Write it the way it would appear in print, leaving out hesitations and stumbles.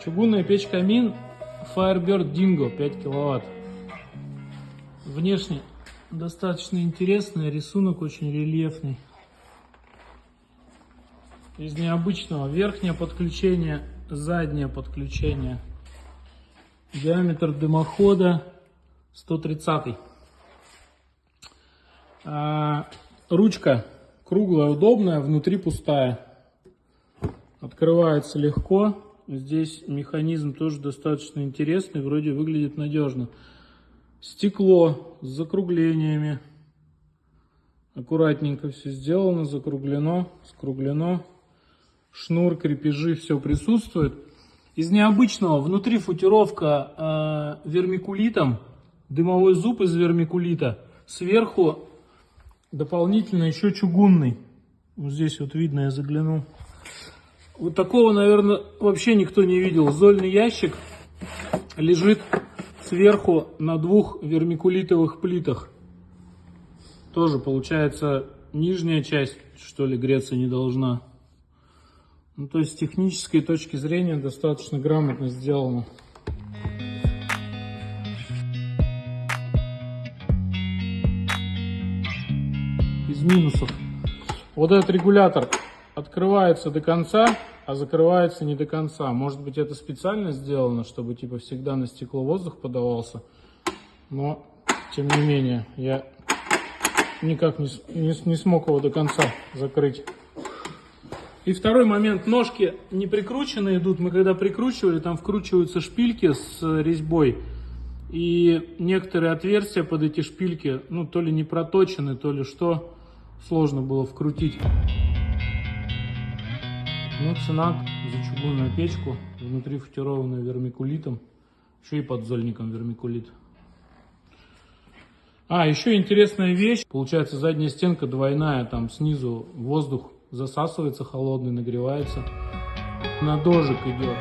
Чугунная печь-камин Firebird Dingo 5 киловатт. Внешне достаточно интересный, рисунок очень рельефный. Из необычного верхнее подключение, заднее подключение. Диаметр дымохода 130. Ручка круглая, удобная, внутри пустая. Открывается легко. Здесь механизм тоже достаточно интересный, вроде выглядит надежно. Стекло с закруглениями. Аккуратненько все сделано, закруглено, скруглено. Шнур, крепежи, все присутствует. Из необычного внутри футировка вермикулитом, дымовой зуб из вермикулита. Сверху дополнительно еще чугунный. Вот здесь вот видно, я заглянул. Вот такого, наверное, вообще никто не видел. Зольный ящик лежит сверху на двух вермикулитовых плитах. Тоже получается нижняя часть, что ли, греться не должна. Ну, то есть с технической точки зрения достаточно грамотно сделано. Из минусов. Вот этот регулятор открывается до конца, а закрывается не до конца. Может быть, это специально сделано, чтобы типа всегда на стекло воздух подавался. Но, тем не менее, я никак не смог его до конца закрыть. И второй момент. Ножки не прикручены идут. Мы когда прикручивали, там вкручиваются шпильки с резьбой. И некоторые отверстия под эти шпильки, ну, то ли не проточены, то ли что. Сложно было вкрутить. Ну, цена за чугунную печку, внутри футированную вермикулитом, еще и подзольником вермикулит. Еще интересная вещь. Получается, задняя стенка двойная, там снизу воздух засасывается холодный, нагревается. На дожик идет.